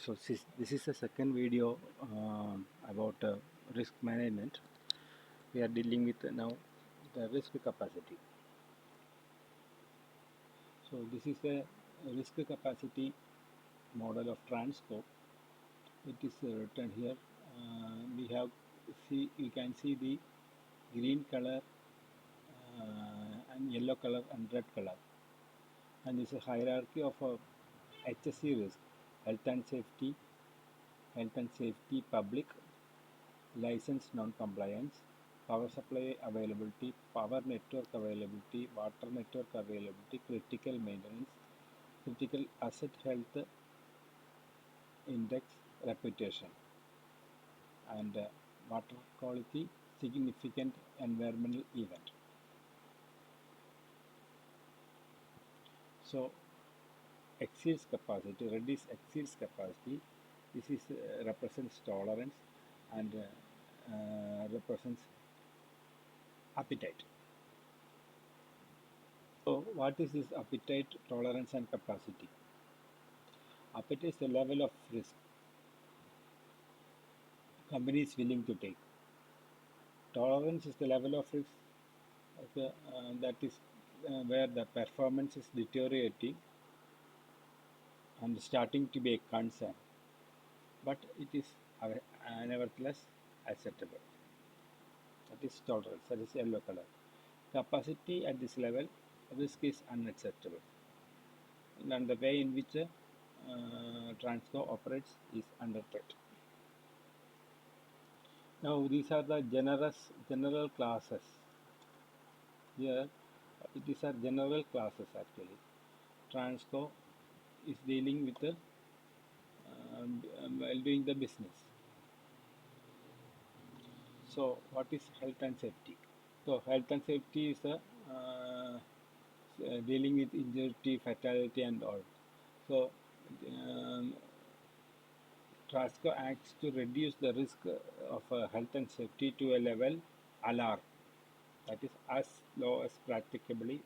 So this is the second video about risk management. We are dealing with now the risk capacity. So this is a risk capacity model of Transcope. It is written here. We can see the green color and yellow color and red color, and this is a hierarchy of HSE risk: health and safety, public, license non-compliance, power supply availability, power network availability, water network availability, critical maintenance, critical asset health index, reputation, and water quality, significant environmental event. So exceeds capacity, red is exceeds capacity. This is represents tolerance and represents appetite. So what is this appetite, tolerance and capacity? Appetite is the level of risk company is willing to take. Tolerance is the level of risk that is where the performance is deteriorating and starting to be a concern, but it is nevertheless acceptable. That is tolerance, that is yellow color. Capacity at this level, risk is unacceptable. And the way in which Transcope operates is under threat. Now these are the general classes. Here these are general classes actually. Transcope is dealing with while doing the business. So what is health and safety? So health and safety is dealing with injury, fatality and all. So Transcope acts to reduce the risk of health and safety to a level alarm, that is as low as practicable.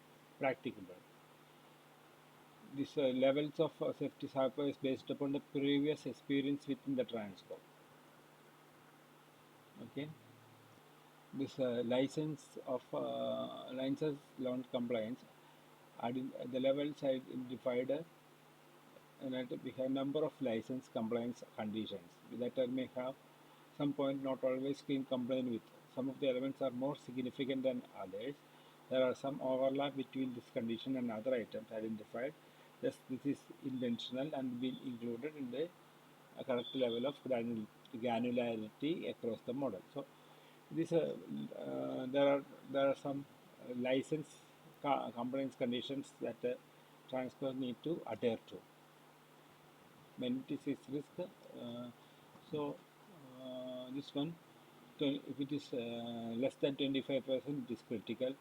These levels of safety cyber is based upon the previous experience within the Transcope. Okay, this license loan compliance, the levels identified that we have number of license compliance conditions that may have some point not always being compliant with. Some of the elements are more significant than others. There are some overlap between this condition and other items identified. Thus, this is intentional and being included in the correct level of granularity across the model. So, this there are some license compliance conditions that Transcope need to adhere to. When it is risk, this one, if it is less than 25%, it is critical.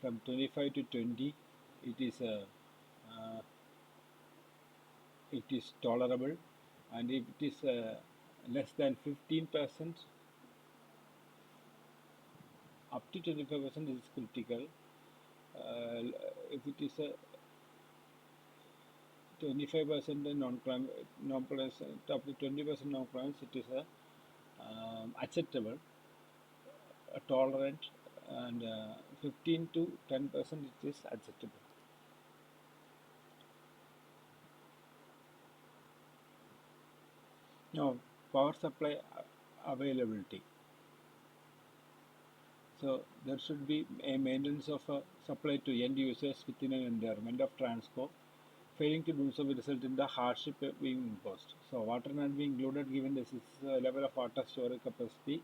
From 25 to 20, it is tolerable, and if it is less than 15%, up to 25%, it is critical. If it is 25% non-compliance, up to 20% non-compliance, it is acceptable, tolerant, and 15 to 10% it is acceptable. Now, power supply availability. So there should be a maintenance of a supply to end users within an environment of Transcope. Failing to do so will result in the hardship being imposed. So water not being included given this is level of water storage capacity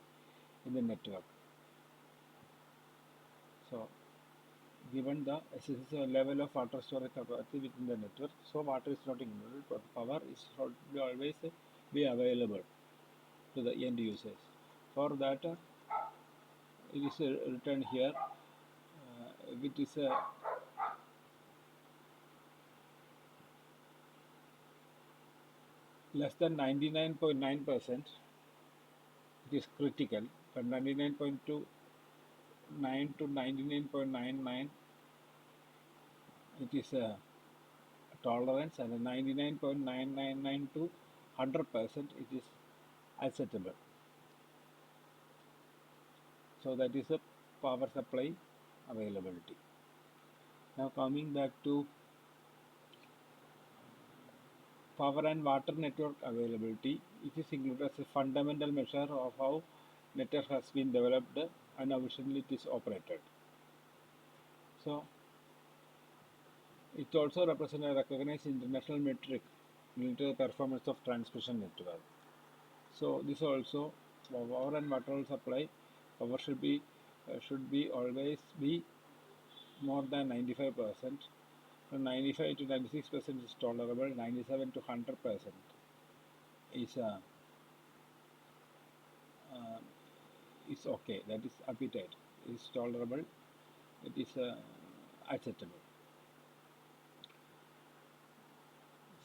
in the network. So given the level of water storage capacity within the network, so water is not included, but power is always be available to the end users. For that, it is written here. It is less than 99.9%, it is critical. From 99.29 to 99.99, it is tolerance, and 99.999 to 100%, it is acceptable. So that is the power supply availability. Now coming back to power and water network availability, it is included as a fundamental measure of how network has been developed and how efficiently it is operated. So it also represents a recognized international metric related to the performance of transmission network. So this also power and water supply power should be always be more than 95%. From 95 to 96% is tolerable. 97 to 100% is uh, is okay. That is appetite. Is tolerable. It is acceptable.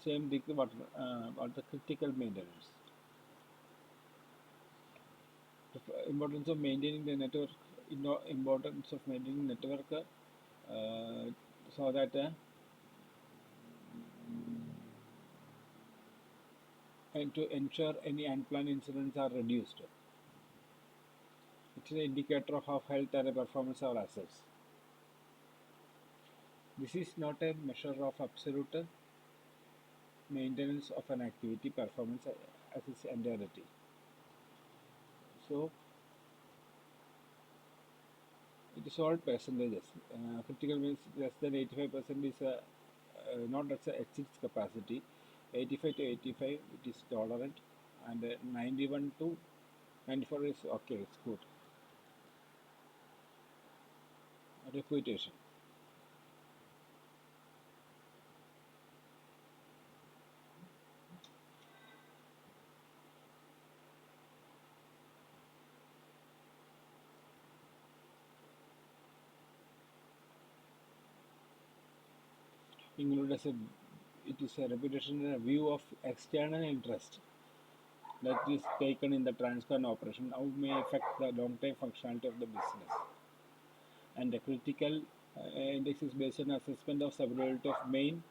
Same thing about the critical maintenance. The importance of maintaining the network. Importance of maintaining network so that and to ensure any unplanned incidents are reduced. It is an indicator of health and performance of assets. This is not a measure of absolute maintenance of an activity performance as its entirety. So it is all percentages. Critical means less than 85% is not at its capacity. 85 to 85 it is tolerant, and 91 to 94 is okay, it's good. Reputation. Included as it is a reputation a view of external interest that is taken in the transfer and operation, how may affect the long-term functionality of the business. And the critical index is based on assessment of serviceability of main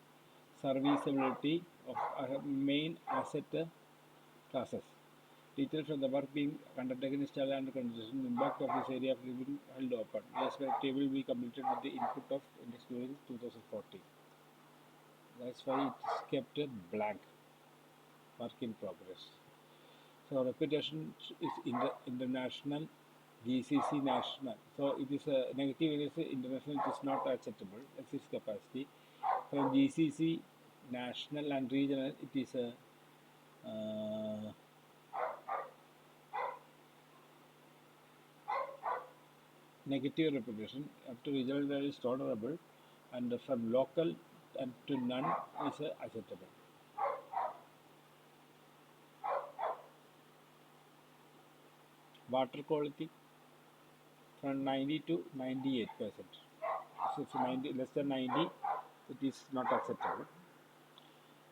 serviceability of main asset classes. Details of the work being undertaken is still under consideration. The impact of this area will be held open. The table will be completed with the input of index during 2014. That's why it is kept blank. Work in progress. So reputation is international, GCC national. So it is a negative. It is international. It is not acceptable. That's its capacity. From GCC national and regional, it is a negative reputation. Up to regional value is tolerable, and from local and to none is acceptable. Water quality from 90 to 98%. So if 90 less than 90, it is not acceptable,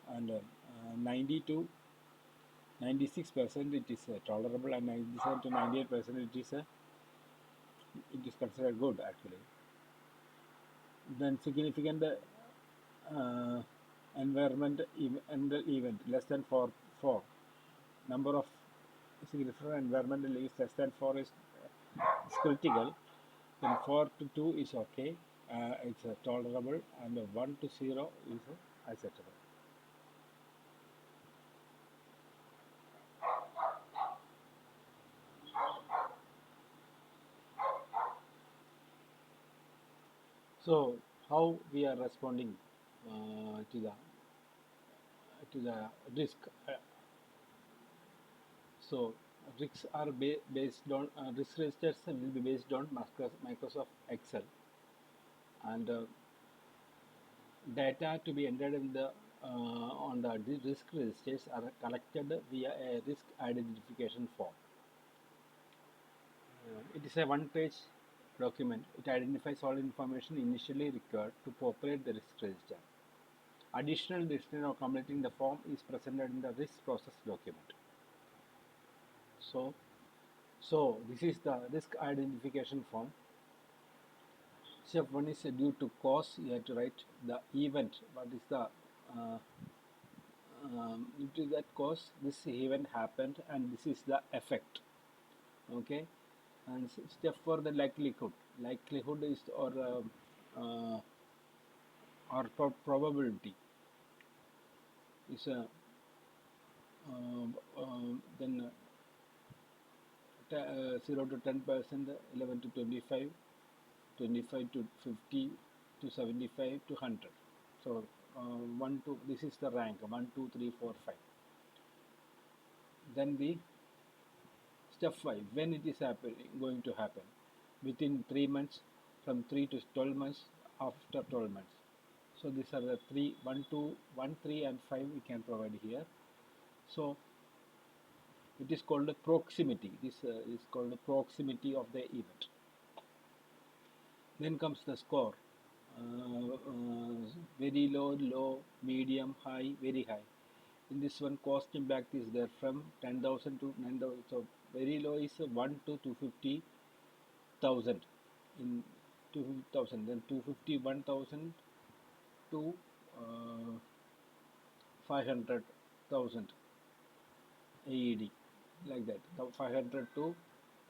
and 90 to 96% it is tolerable, and 97 to 98% it is considered good actually. Then significant environmental event less than 4. Number of significant environmental events less than 4 is critical. Then 4 to 2 is okay, it's tolerable, and 1 to 0 is acceptable. So how we are responding to the risk? So risks are based on risk registers will be based on Microsoft Excel, and data to be entered in the on the risk registers are collected via a risk identification form. It is a one-page document. It identifies all information initially required to populate the risk register. Additional information of completing the form is presented in the risk process document. So this is the risk identification form. Step 1 is due to cause. You have to write the event. What is the due to that cause this event happened, and this is the effect. Okay, and step for the likelihood is uh, probability is a then 0 to 10%, 11 to 25, 25 to 50 to 75 to 100. So 1 to, this is the rank 1 2 3 4 5. Then the step 5, when it is going to happen, within 3 months, from 3 to 12 months, after 12 months. So these are the 3, 1 2 1 3 and 5 we can provide here. So it is called the proximity. This is called the proximity of the event. Then comes the score. Very low, low, medium, high, very high. In this one, cost impact is there from 10,000 to 9,000. So very low is 1 to 250,000. In 250,000, then 251,000 to 500,000 AED, like that. 500 to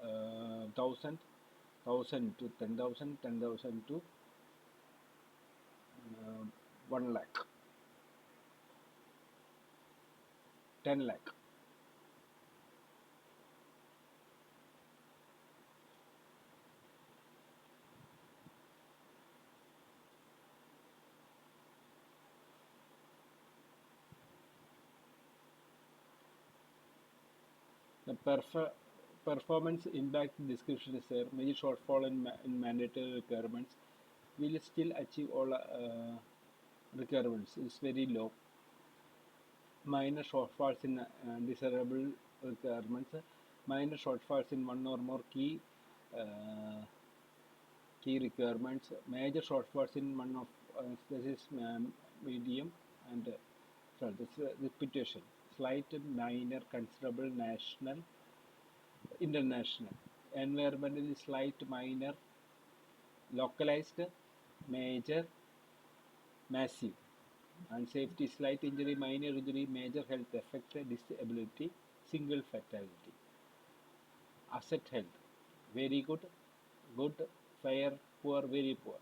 1,000, 1,000 to 10,000, 10,000 to 1 lakh, 10 lakh. The performance impact description is there. Major shortfall in mandatory requirements will still achieve all requirements. It's very low. Minor shortfalls in desirable requirements. Minor shortfalls in one or more key requirements. Major shortfalls in one of this is medium and sorry, this reputation. Slight, minor, considerable, national, international. Environmental, slight, minor, localized, major, massive. And safety, slight injury, minor injury, major health effect, disability, single fatality. Asset health, very good, good, fair, poor, very poor.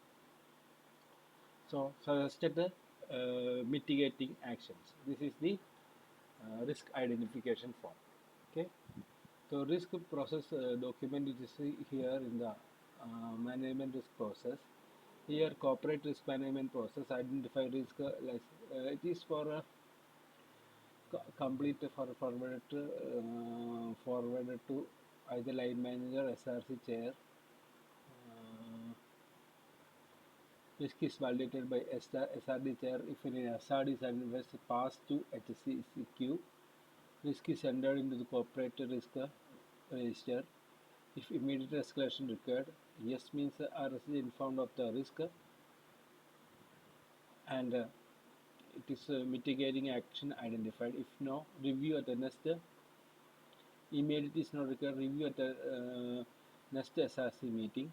So suggested mitigating actions. This is the risk identification form. Okay. So risk process document is here in the management risk process. Here corporate risk management process identify risk it is for complete forwarded to either line manager, SRC chair. Risk is validated by SRD chair if any hazard is passed to HCQ. Risk is entered into the corporate risk register. If immediate escalation required, yes means RS is informed of the risk and it is mitigating action identified. If no, review at the next. Immediate is not required, review at the next SRC meeting.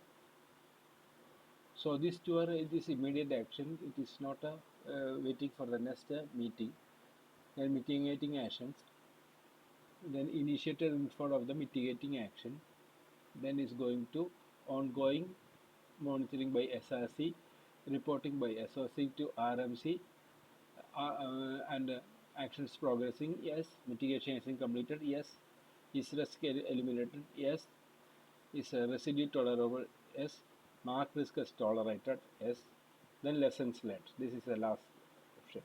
So these two are this immediate action. It is not waiting for the next meeting. Then mitigating actions. Then initiated in front of the mitigating action. Then is going to ongoing monitoring by SRC, reporting by SOC to RMC, and actions progressing. Yes. Mitigation action completed. Yes. Is risk eliminated? Yes. Is residue tolerable? Yes. Mark risk as tolerated? Yes. Then lessons learned. This is the last option.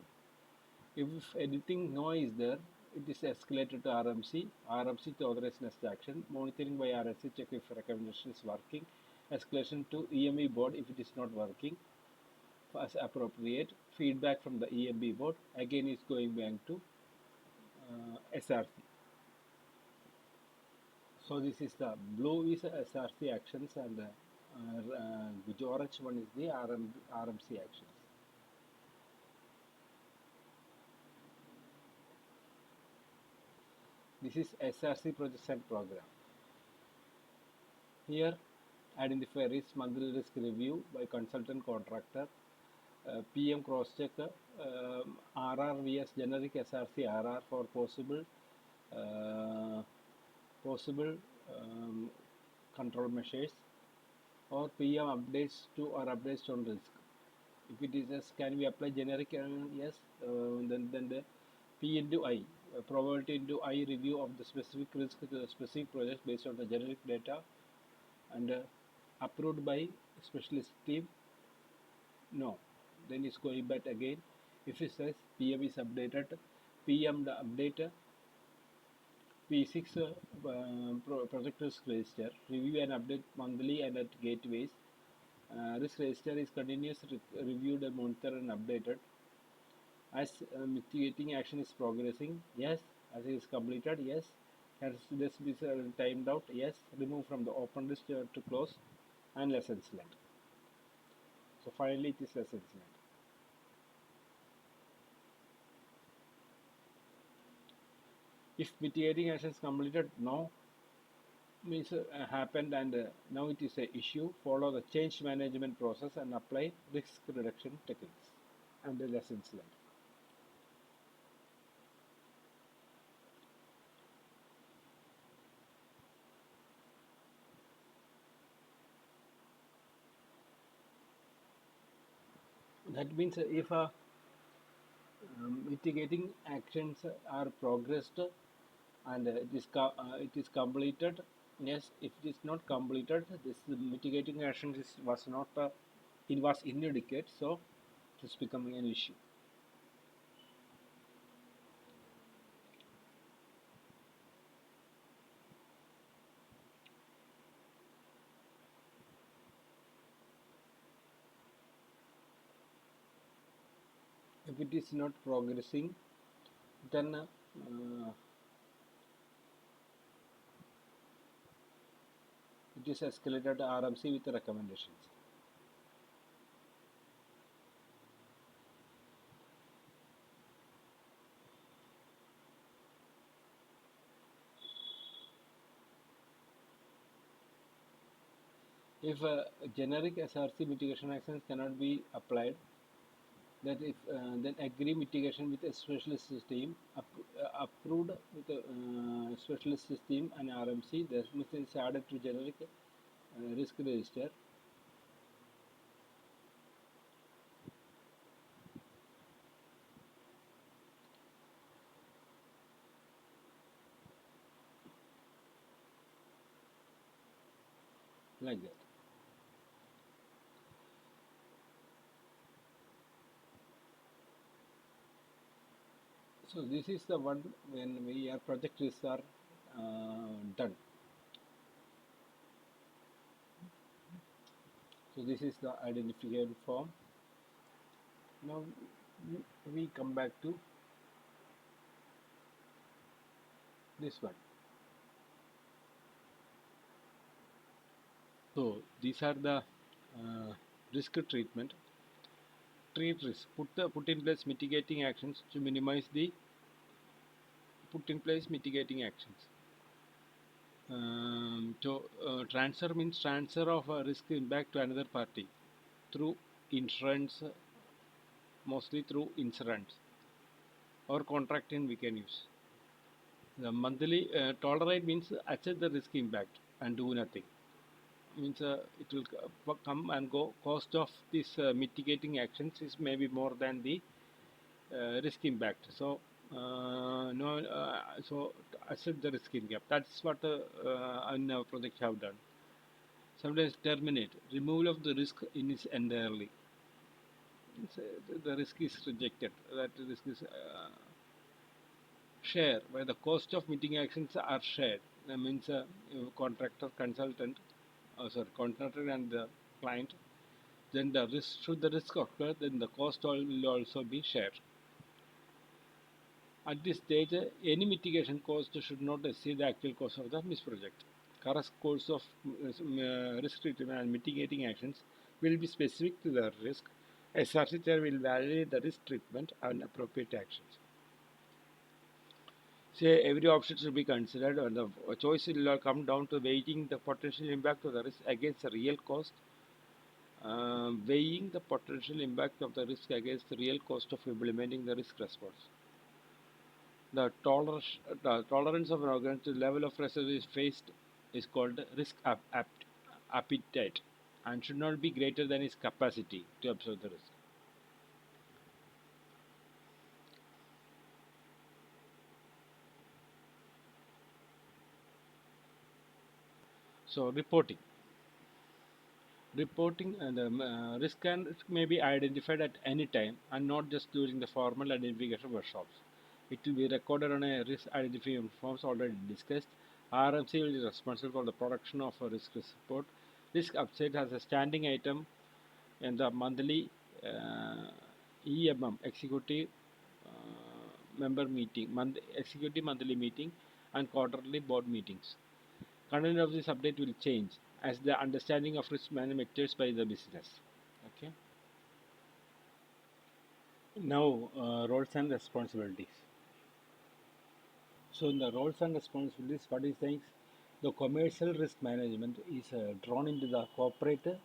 If anything no is there, it is escalated to RMC. RMC to authorize next action. Monitoring by RMC, check if recommendation is working. Escalation to EME board if it is not working as appropriate. Feedback from the EMB board. Again is going back to SRC. So this is the blue is SRC actions and the orange one is the RMC actions. This is SRC project and program. Here identify risk, monthly risk review by consultant contractor. PM cross check, RR vs generic SRC RR for uh, possible um, control measures, or PM updates to or updates on risk. If it is yes, can we apply generic? Yes, then the P into I, probability into I review of the specific risk to the specific project based on the generic data, and approved by specialist team. No, then it's going back again. If it says PM is updated, PM the update P6 project risk register, review and update monthly and at gateways. Risk register is continuously reviewed and monitored and updated as mitigating action is progressing. Yes. As it is completed. Yes. Has this be timed out? Yes. Remove from the open list to close, and lessons learned. So finally it is lessons learned. If mitigating action is completed, no means happened, and now it is a issue. Follow the change management process and apply risk reduction techniques and the lessons learned. That means if mitigating actions are progressed and it is completed. Yes, if it is not completed, this mitigating action was not it was inadequate, so it is becoming an issue. If it is not progressing, then it is escalated to RMC with recommendations. If generic SRC mitigation actions cannot be applied, that if then agree mitigation with a specialist system approved with a specialist system and RMC. The message is added to generic risk register. Like that. So this is the one when we are project risks are done. So this is the identification form. Now we come back to this one. So these are the risk treatment. Treat risk. Put in place mitigating actions to minimize the put in place mitigating actions. Transfer means transfer of a risk impact to another party through insurance, mostly through insurance or contracting we can use. The monthly tolerate means accept the risk impact and do nothing. Means it will come and go. Cost of this mitigating actions is maybe more than the risk impact. So no, so accept the risk impact. That's what in our project have done. Sometimes terminate, removal of the risk in its entirely. The risk is rejected. That risk is share, where the cost of mitigating actions are shared. That means contractor, consultant, contractor and the client. Then the risk, should the risk occur, then the cost will also be shared. At this stage, any mitigation cost should not exceed the actual cost of the MIS project. Correct course of risk treatment and mitigating actions will be specific to the risk. SRC chair will validate the risk treatment and appropriate actions. Say every option should be considered, and the choice will come down to weighing the potential impact of the risk against the real cost weighing the potential impact of the risk against the real cost of implementing the risk response. The tolerance of an organ to the level of risk is faced is called risk appetite and should not be greater than its capacity to absorb the risk. So reporting and risk may be identified at any time and not just during the formal identification workshops. It will be recorded on a risk identification forms already discussed. RMC will be responsible for the production of a risk report. Risk upside has a standing item in the monthly executive member meeting, executive monthly meeting, and quarterly board meetings. Content of this update will change as the understanding of risk management matures by the business. Okay. Now, roles and responsibilities. So, in the roles and responsibilities, what is saying? The commercial risk management is drawn into the corporate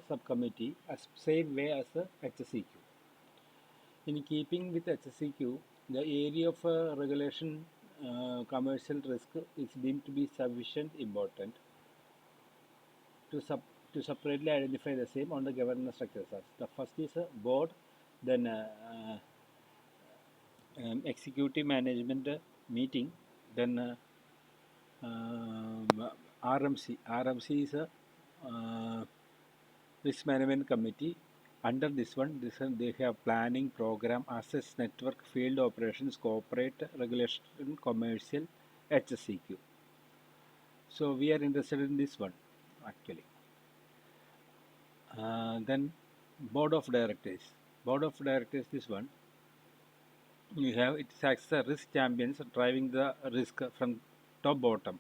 subcommittee as same way as the HSEQ. In keeping with HSEQ, the area of regulation commercial risk is deemed to be sufficient important to, to separately identify the same on the governance structures. The first is a board, then executive management meeting, then RMC is a risk management committee. Under this one they have planning, program, assess, network, field operations, corporate regulation, commercial, HSEQ. So we are interested in this one actually. Then board of directors. Board of directors, this one you have it acts the risk champions driving the risk from top bottom,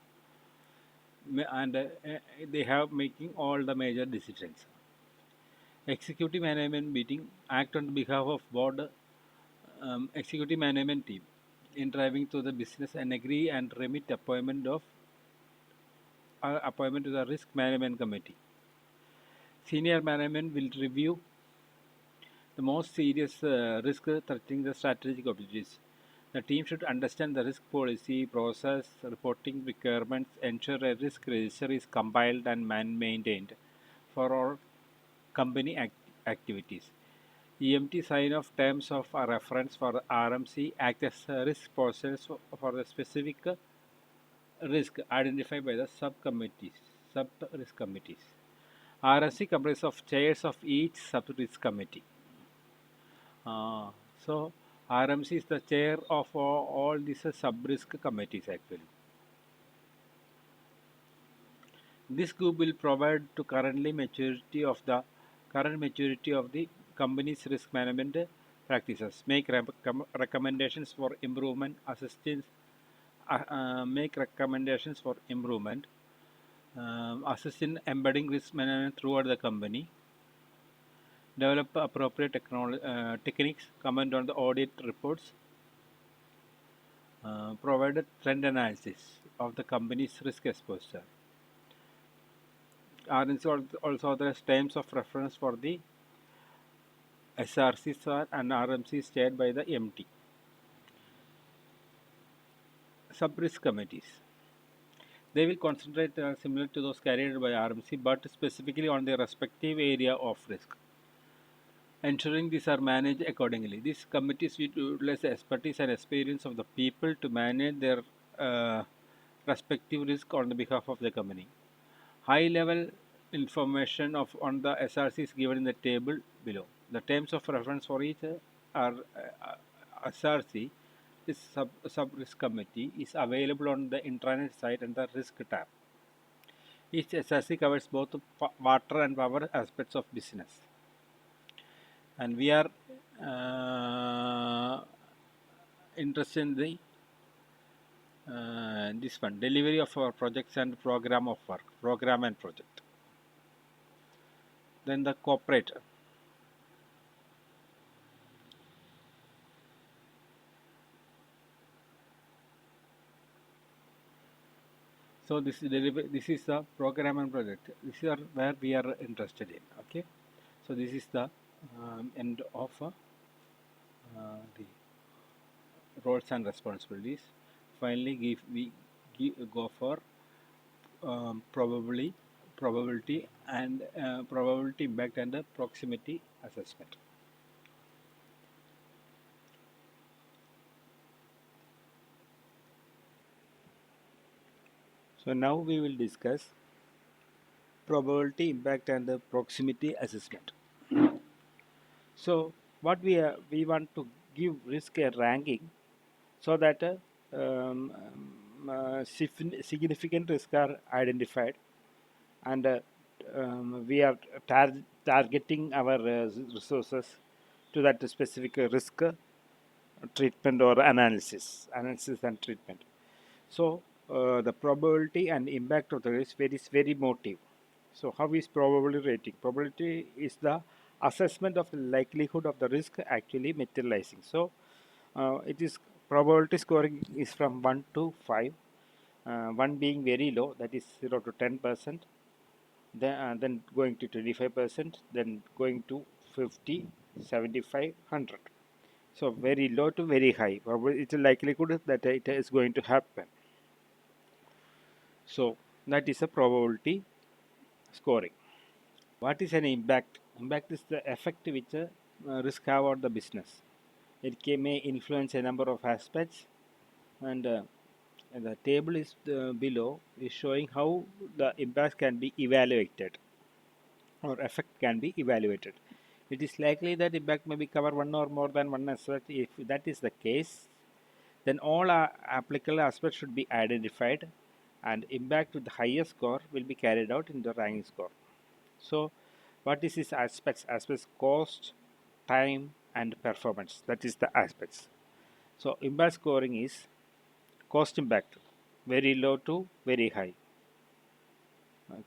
and they have making all the major decisions. Executive management meeting act on behalf of board executive management team in driving to the business and agree and remit appointment to the risk management committee. Senior management will review the most serious risk threatening the strategic objectives. The team should understand the risk policy, process, reporting requirements, ensure a risk register is compiled and maintained for all company activities. EMT sign off terms of reference for RMC act as risk process for the specific risk identified by the sub risk committees. RMC comprises of chairs of each sub risk committee. So RMC is the chair of all these sub-risk committees actually. This group will provide to current maturity of the company's risk management practices, make recommendations for improvement, make recommendations for improvement, assist in embedding risk management throughout the company, develop appropriate techniques, comment on the audit reports, provide a trend analysis of the company's risk exposure. RNC also authorized terms of reference for the SRCs and RMCs chaired by the MT. Sub-risk committees. They will concentrate similar to those carried by RMC but specifically on their respective area of risk, ensuring these are managed accordingly. These committees will utilize the expertise and experience of the people to manage their respective risk on the behalf of the company. High level information on the SRC is given in the table below. The terms of reference for each SRC, this sub-risk committee, is available on the intranet site and the risk tab. Each SRC covers both water and power aspects of business. And we are interested in the this one, delivery of our projects and program of work, program and project. Then the corporate. So this is the program and project. This is where we are interested in. Okay. So this is the end of the roles and responsibilities. Finally, go for probability and probability impact and the proximity assessment. So now we will discuss probability impact and the proximity assessment. So what we want to give risk a ranking so that significant risks are identified, and we are targeting our resources to that specific risk treatment or analysis and treatment. So the probability and impact of the risk varies very motive. So how is probability rating? Probability is the assessment of the likelihood of the risk actually materializing. So it is probability scoring is from 1 to 5, 1 being very low, that is 0 to 10%, then going to 25%, then going to 50, 75, 100. So very low to very high. It's a likelihood that it is going to happen. So that is a probability scoring. What is an impact? Impact is the effect which a risk have on the business. It may influence a number of aspects, and the table is below is showing how the impact can be evaluated or effect can be evaluated. It is likely that impact may be cover one or more than one aspect. If that is the case, then all applicable aspects should be identified, and impact with the highest score will be carried out in the ranking score. So what is these aspects? Aspects cost, time, and performance. That is the aspects. So impact scoring is cost impact, very low to very high.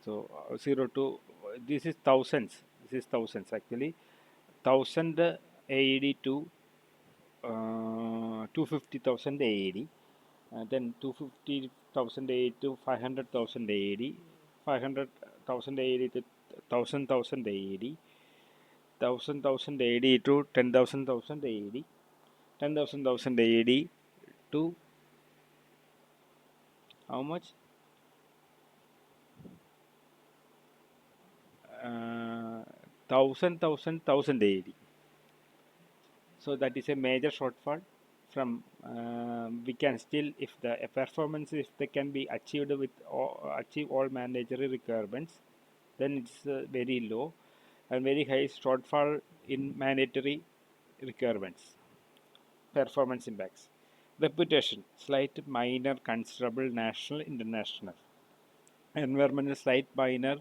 So 0 to this is thousands. This is thousands actually. 1000 AED to 250,000 AED. Then 250,000 AED to 500,000 AED. 500,000 AED to 1,000 AED. 1,000 AED to 10,000 AED. 10,000 AED to how much? 1,000 AED. So that is a major shortfall from we can still, if the performance, if they can be achieved with achieve all mandatory requirements, then it's very low, and very high shortfall in mandatory requirements. Performance impacts. Reputation, slight, minor, considerable, national, international. Environmental, slight, minor,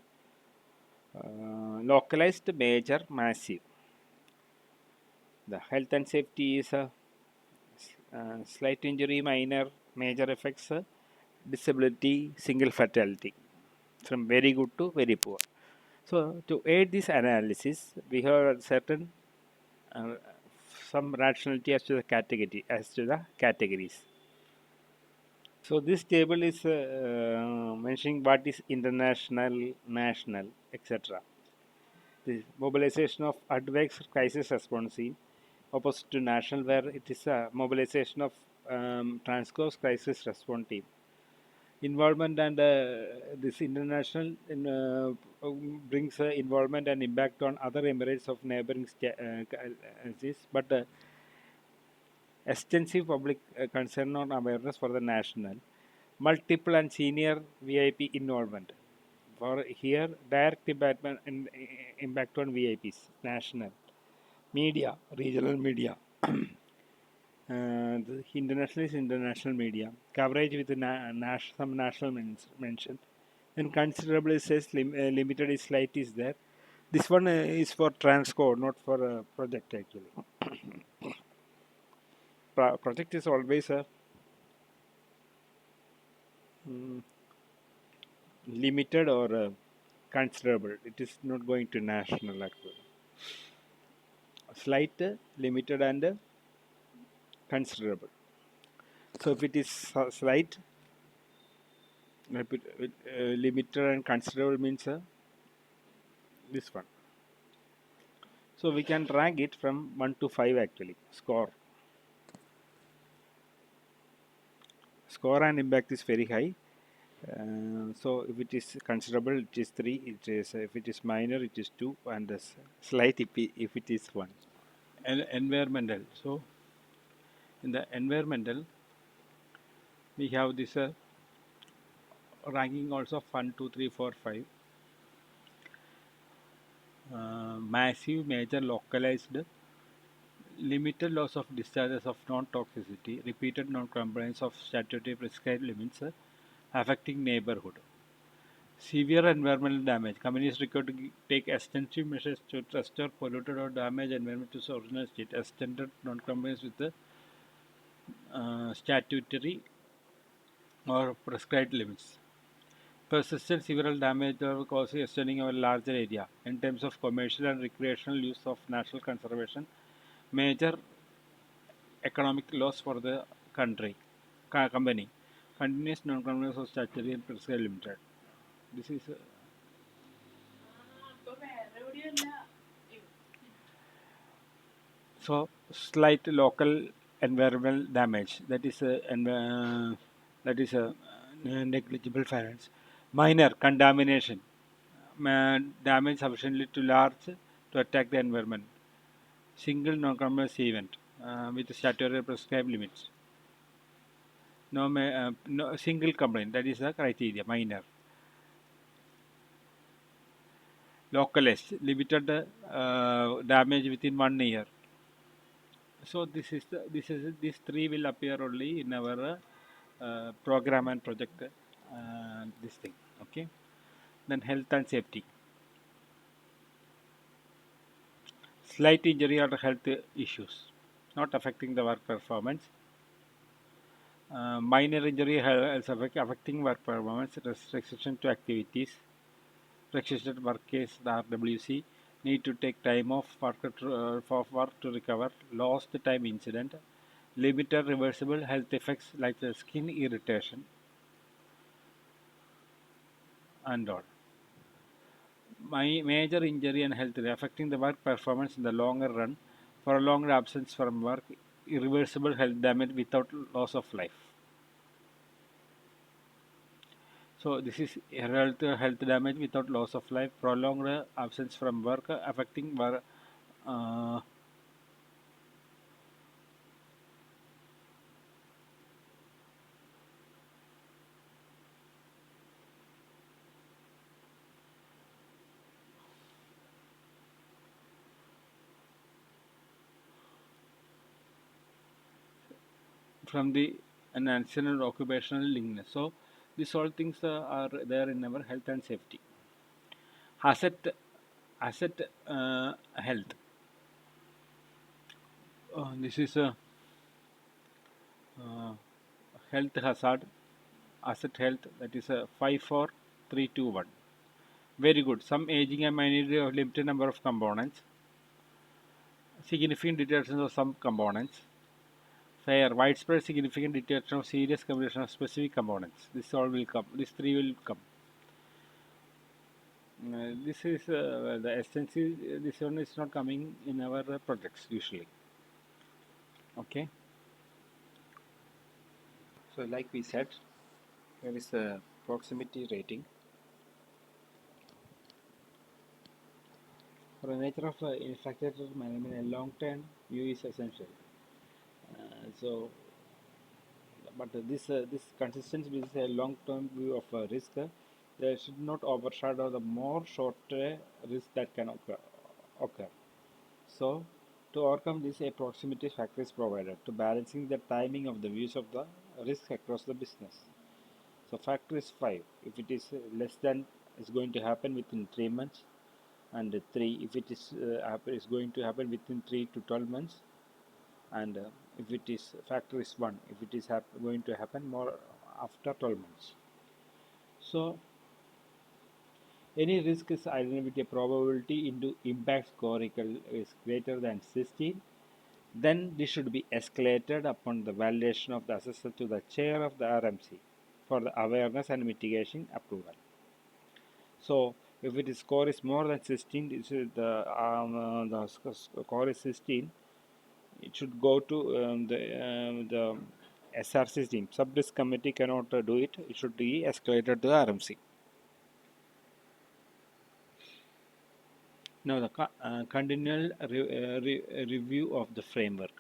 localized, major, massive. The health and safety is a slight injury, minor, major effects, disability, single fatality, from very good to very poor. So to aid this analysis, we have certain uh, some rationality as to the categories. So this table is mentioning what is international, national, etc. The mobilization of advanced crisis response team opposite to national, where it is a mobilization of Transcope crisis response team. Involvement and this international brings involvement and impact on other emirates of neighboring countries, but extensive public concern on awareness for the national, multiple and senior VIP involvement. For here, direct impact on VIPs, national, media, regional media. The international is international media. Coverage with some national mention. And considerably says limited is slight is there. This one is for Transcope, not for a project actually. Project is always a limited or considerable. It is not going to national actually. Slight, limited, and considerable. So if it is slight, limited and considerable means this one. So we can rank it from 1 to 5 actually. Score and impact is very high. So if it is considerable, it is 3. It is if it is minor, it is 2, and slight if it is 1. And environmental. So in the environmental, we have this ranking also of 1, 2, 3, 4, 5. Massive, major, localized, limited loss of discharges of non-toxicity, repeated non-compliance of statutory prescribed limits affecting neighborhood. Severe environmental damage. Companies required to take extensive measures to restore polluted or damaged environment to its original state. Extended non-compliance with the statutory or prescribed limits. Persistent severe damage or causing extending over a larger area. In terms of commercial and recreational use of natural conservation, major economic loss for the company. Continuous non-compliance of statutory and prescribed limited. This is so slight local environmental damage. That is a negligible finance. Minor contamination. Damage sufficiently too large to attack the environment. Single non-compliance event with statutory prescribed limits. No single complaint. That is the criteria. Minor. Localized. Limited damage within 1 year. So these three will appear only in our program and project. This thing. Okay. Then health and safety. Slight injury or health issues, not affecting the work performance. Minor injury affecting work performance, restriction to activities, restricted work case, the RWC, need to take time off for work to recover, lost time incident, limited reversible health effects like the skin irritation and all. My major injury and health affecting the work performance in the longer run, prolonged absence from work, irreversible health damage without loss of life. So this is health damage without loss of life, prolonged absence from work, affecting work. Uh, from the national occupational linkness. So these all things are there in our health and safety. Asset health. This is a health hazard, asset health, that is a 54321. Very good. Some aging and minority of limited number of components, significant deterioration of some components, fair, widespread significant deterioration of serious combination of specific components. This all will come. These three will come. This is the extensive. This one is not coming in our projects usually. Okay. So, like we said, there is a proximity rating. For the nature of infrastructure management, a long-term view is essential. So, but this consistency is a long-term view of risk. They should not overshadow the more short risk that can occur. So, to overcome this, a proximity factor is provided to balancing the timing of the views of the risk across the business. So, factor is 5. If it is less than, it's going to happen within 3 months, and 3 if it is going to happen within 3 to 12 months, and if it is factor is 1 if it is going to happen more after 12 months. So any risk is identified with a probability into impact score is greater than 16, then this should be escalated upon the validation of the assessor to the chair of the RMC for the awareness and mitigation approval. So If it is score is more than 16, score is 16, it should go to the SRC team. Sub-risk committee cannot do it. It should be escalated to the RMC. Now the continual review of the framework.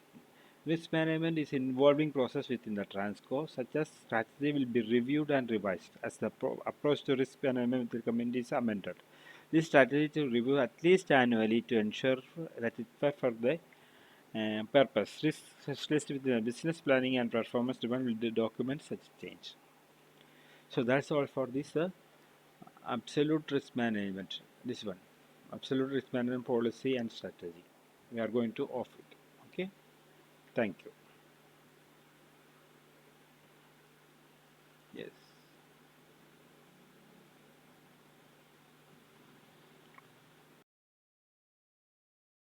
Risk management is an evolving process within the Transcope, such as strategy will be reviewed and revised as the approach to risk management with the community is amended. This strategy to review at least annually to ensure that it fits for the purpose. Risk specialist with the business planning and performance development will document such change. So that's all for this absolute risk management. This one, absolute risk management policy and strategy. We are going to off it. Okay. Thank you.